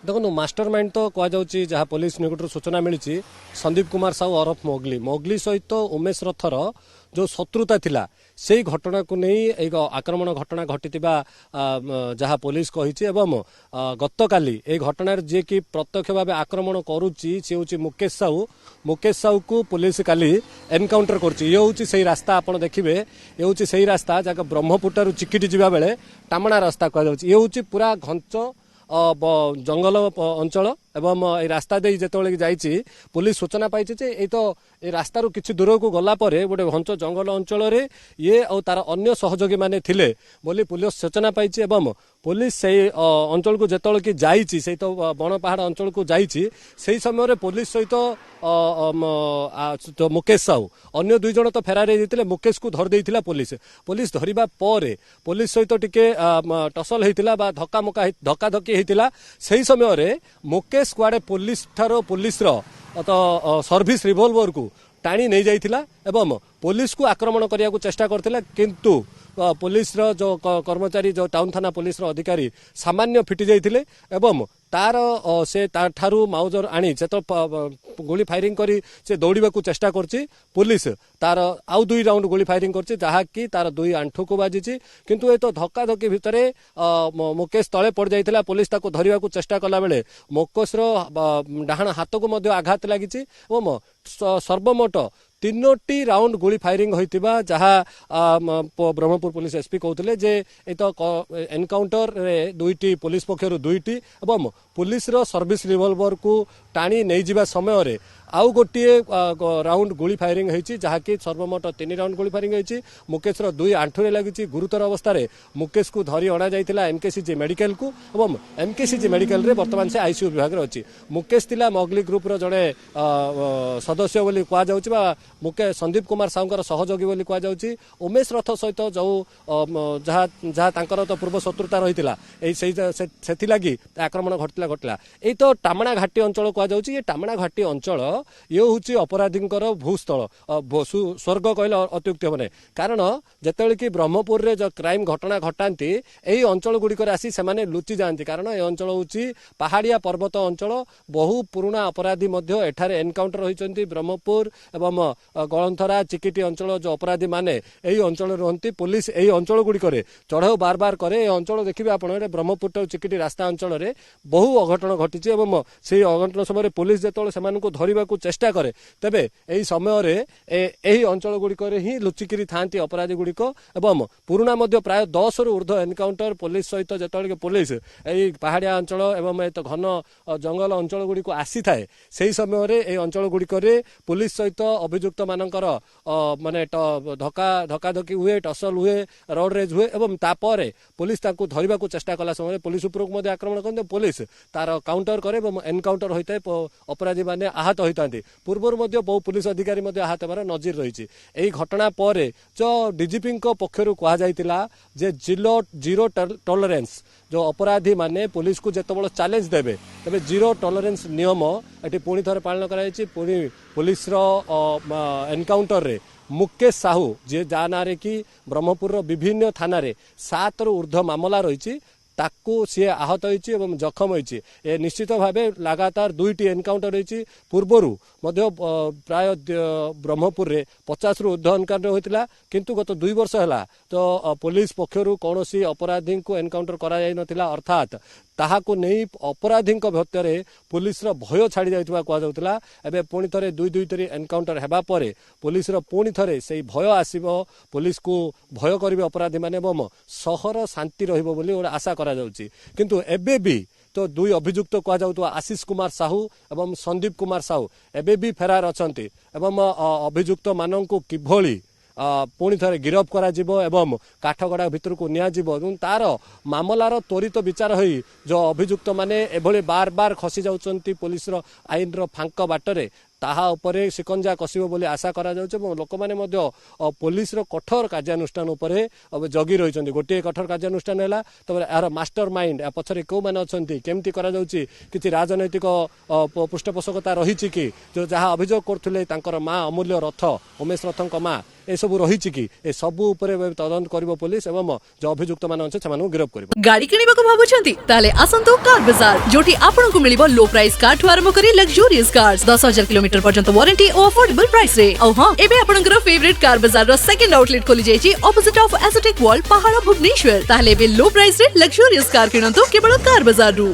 देखो मास्टरमाइंड तो कहुच्छी जहाँ पुलिस निकटर सूचना मिली संदीप कुमार साहू ओरफ मोगली मोगली सहित उमेश रथर जो शत्रुता थिला से घटना को नहीं आक्रमण घटना घटी जहाँ पुलिस कही गत काली ए घटना जी कि प्रत्यक्ष भाव आक्रमण करुच्ची सी हूँ मुकेश साहू को पुलिस काली एनकाउंटर कर रास्ता आप देखिए ये हूँ से रास्ता जहाँ ब्रह्मपुर चिकिटी जावा बेले टामणा रास्ता कहुच्छे पूरा घंच जंगल अंचल एवं ए रास्ता दे जिते जाइए पुलिस सूचना पाई तो ए रास्ता किसी दूर को गला गोटे घंच जंगल अंचल ये और तार अन्य सहयोगी माने थिले बोली पुलिस सूचना पाई पुलिस से अंचल को जिते कि जाइए से तो बण पहाड़ अंचल को जाइए से समय पुलिस सहित तो मुकेश साहू अन्य दुई जन तो फेरार होते मुकेश को धर देइथिला पुलिस धरिबा परे पुलिस सहित टिके टसल होइतिला बा धक्का धक्की होइतिला सेही समय रे मुकेश कुआडे पुलिस ठारो पुलिस रो तो सर्विस रिवॉल्वर को टाणी नहीं जाइथिला एवं पुलिस को आक्रमण करिया को चेष्टा करथिला किंतु पुलिस रो जो कर्मचारी जो टाउन थाना पुलिस रो अधिकारी सामान्य फिटी जाइथिले एवं तार से ठारू माउजर आनी से तो गोली फायरिंग करी से दौड़ा को चेष्टा करची पुलिस तार आउ दुई राउंड गोली फायरिंग करची जहाँकि तार दुई आंठू को बाजिची किंतु ये तो धक्का धक्की भितर मुकेश तले पड़ जाइथिला पुलिस ताको धरिबा को चेष्टा कला बेले मुकेश रो डाहाण हाथ को मध्य आघात लागिची एवं सर्वमोट तीनोटी राउंड गोली फायरिंग होइतिबा जहाँ ब्रह्मपुर पुलिस एसपी कहते जे ए तो एनकाउंटर रे दुईटी पुलिस पक्षर दुईटी एवं पुलिस रो सर्विस रिवॉल्वर को टाणी नहीं जिबा समय रे आउ गोटे राउंड गोली फायरिंग होइछि जहाँकि सर्वमोट 3 राउंड गोली फायरिंग होइछि मुकेश रो दुई आंठुरे लागिछि गुरुतर अवस्था रे मुकेश को धरी अणा जाइथिला एमकेसीजी मेडिकल को एवं एमकेसीजी मेडिकल रे वर्तमान से आईसीयू विभाग रे अछि मुकेश तिला मोगली ग्रुप रो जड़े सदस्य बोली कहा जाउछि बा मुकेश संदीप कुमार साहूंकर सहयोगी बोली कहा जाउछि उमेश रथ सहित जो जहाँ तांकर तो पूर्व शत्रुता रहितिला सेथि लागि आक्रमण घटला एई तो टामणा घाटी अंचल कहा जाउछि ये टामणा घाटी अंचल ये हूँ अपराधींकर भूस्थल स्वर्ग कहले अत्युक्ति हे कारण जिते कि ब्रह्मपुर रे जो क्राइम घटना घटाती यही अंचल गुड़िक आसी से लुचि जाती कारण ये अंचल हूँ पहाड़िया पर्वत अंचल बहु पुराणा अपराधी एठारे एनकाउंटर होती ब्रह्मपुर एवं गलंथरा चिकिटी अंचल जो अपराधी माने यही अंचल रुहति पुलिस यही अंचल गुड़िक चढ़ाऊ बार बार करे अंचल देखिए आप ब्रह्मपुर चिकिटी रास्ता अंचल में बहु अघटन घटी से अघटन समय पुलिस जो से धरने को चेष्टा करे तेबे एही समय रे एही अंचल गुड़िक ही लुचिकी था अपराधी गुड़िक एवं पुराणा प्राय 10 रु ऊर्ध्व एनकाउंटर पुलिस सहित जो पुलिस यही पहाड़िया अंचल एवं तो घन जंगल अंचल गुड़िक आसी थाए से समय रे ए अंचल गुड़िक पुलिस सहित अभियुक्त मानकर माने धक्का धक्की हुए टसल हुए रोड रेज हुए एवं तापर पुलिस ताकू धरने को चेष्टा कला समय पुलिस उपरक आक्रमण करते पुलिस तार काउंटर करे एनकाउंटर होता है अपराधी माने आहत होता पूर्वर बहु पुलिस अधिकारी आहत होबार नजीर रही घटना पर जो डीजीपी पक्षर कहुला जे जीरो टॉलरेंस जो अपराधी माने पुलिस को जिते चैलेंज देवे तेज जीरो टॉलरेंस नियम ये पुणी थे पालन कर पुलिस एनकाउंटर रे मुकेश साहू जे जा ना कि ब्रह्मपुर विभिन्न थाना 7 रु ऊर्ध्व मामला रही ताकू सी आहत होती जखम होती निश्चित भाव लगातार 2टी एनकाउंटर होती पूर्वर प्राय ब्रह्मपुर रे 50 रु ऊर्ध्व एनकाउंटर होता किंतु गत 2 वर्ष है तो पुलिस पक्षर कौन अपराधी को एनकाउंटर करा अर्थात ताहाको नहीं अपराधी भितर पुलिस भय छाड़ी जाइथिबा कहला एबे पुणी थे दुईटी एनकाउंटर हेबा परे पुलिस पुणी थे से भय आसीबो पुलिस को भय करिवे अपराधी माने एवं सहर शांति रहिबो बोली गोटे आशा करा जाउची किंतु एबे भी तो दुई अभियुक्त कहुआ आशीष कुमार साहू एवं संदीप कुमार साहू एबे भी फेरार अछंती एवं अभियुक्त माननकु किभली पुणी थे गिरफ करा एवं काठगड़ा भितर को नि तार मामलार त्वरित विचार होई जो अभियुक्त माने एभली बार बार खसी जाउचंती पुलिस आईन फांक बाटरे ତାହା ଉପରେ ଶିକଞ୍ଜା କଷିବ ବୋଲି ଆଶା କରାଯାଉଛି ଏବଂ ଲୋକମାନେ ମଧ୍ୟ ପୋଲିସର କଠୋର କାର୍ଯ୍ୟାନୁଷ୍ଠାନ ଉପରେ ଜଗି ରହିଛନ୍ତି। ଗୋଟିଏ କଠୋର କାର୍ଯ୍ୟାନୁଷ୍ଠାନ ହେଲା, ତାପରେ ଏହାର ମାଷ୍ଟର ମାଇଣ୍ଡ ପଛରେ କେଉଁମାନେ ଅଛନ୍ତି, କେମିତି କରାଯାଉଛି, କିଛି ରାଜନୈତିକ ପୃଷ୍ଠପୋଷକତା ରହିଛି କି, ଯାହା ଅଭିଯୋଗ କରୁଥିଲେ ତାଙ୍କର ମା ଅମୂଲ୍ୟ ରଥ, ଉମେଶ ରଥଙ୍କ ମା, ଏସବୁ ରହିଛି କି, ଏସବୁ ଉପରେ ତଦନ୍ତ କରିବ ପୋଲିସ ଏବଂ ଯେଉଁ ଅଭିଯୁକ୍ତ ମାନେ ଅଛନ୍ତି ସେମାନଙ୍କୁ ଗିରଫ କରିବ। ଗାଡି କିଣିବାକୁ ଭାବୁଛନ୍ତି ତାହେଲେ ଆସନ୍ତୁ କାର ବାजार, ଯୋଠି ଆପଣଙ୍କୁ ମିଳିବ लो प्राइस कार ठु आरंभ करी लग्जरियस कार्स 10,000 किलोमीटर पर्यंत वारंटी और अफोर्डेबल प्राइस रे। औ हां, एबे आपनकर फेवरेट कार बाजार रो सेकंड आउटलेट खोली जायछि ऑपोजिट ऑफ एसोटेक वॉल पहाड़ भुवनेश्वर। ताहले एबे लो प्राइस रे लग्जरियस कार किनंतु केवल कार बाजार रु।